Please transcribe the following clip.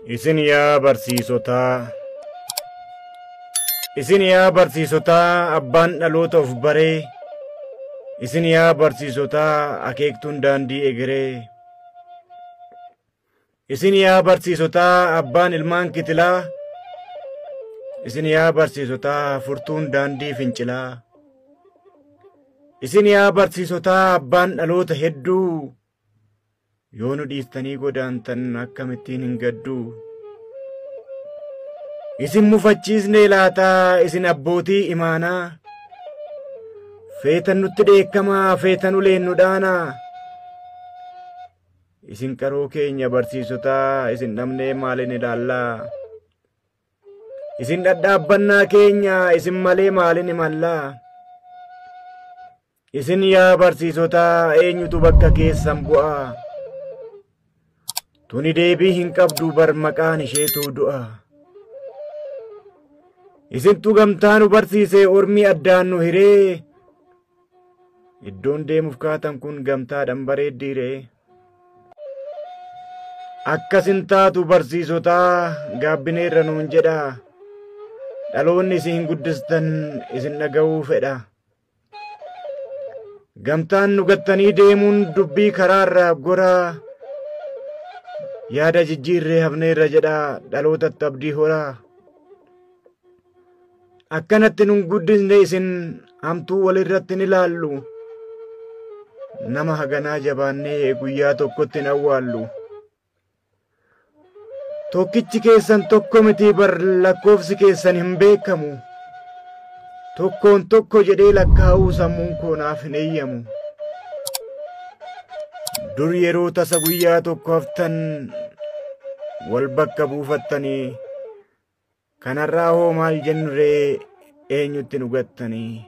Isin yaa barsiisotaa, isin yaa barsiisotaa abbaan dhaloota of baree, isin yaa barsiisotaa akeektuun daandii egeree, isin yaa barsiisotaa abbaan ilmaan kitilaa, isin yaa barsiisotaa furtuun daandii fincilaa, isin yaa barsiisotaa abbaan dhaloota hedduu, yoo nu dhiistanii godaantan akkamittiin hin gadduu. Isin mufachiisnee laataa isin abbootii imaanaa, feetan nutti dheekkamaa feetan uleen nu dhaanaa. Isin qaroo keenya barsiisotaa isin dhabnee maalin ilaallaa. Isin dhadhaabbannaa keenya isin malee maalin imallaa. Isin yaa barsiisotaa eenyutu bakka keessan bu'aa. Tuni deebii hin qabdu bar maqaan isheetu du'a. Isintu gamtaa nu barsiisee ormi addaan nu hiree. Iddoon deemuuf kaatan kun gamtaadhaan bareeddiiree. Akkasin taatu barsiisotaa gaabbineerra nuun jedha. Dhaloonni isin guddistan isin dhaga'uu fedha. Gamtaan nu gattanii deemuun dubbii karaarraa goraa. Yaada jijjiirree hafneerra jedha dhalootatti abdii horaa. Akkanatti nun guddisne isin hamtuu walirratti ni ilaallu. Nama haganaa jabaannee guyyaa tokkotti hin awwaallu. Tokkichi keessan tokko miti bar lakkoofsi keessan hin beekamu. Tokkoon tokko jedhee lakkaa'uu sammuun koo naaf hin eeyyamu. Dur yeroo tasa guyyaa tokko haftan wal bakka buufattanii, kanarraa hoo maal jennu ree eenyutti nu gattanii.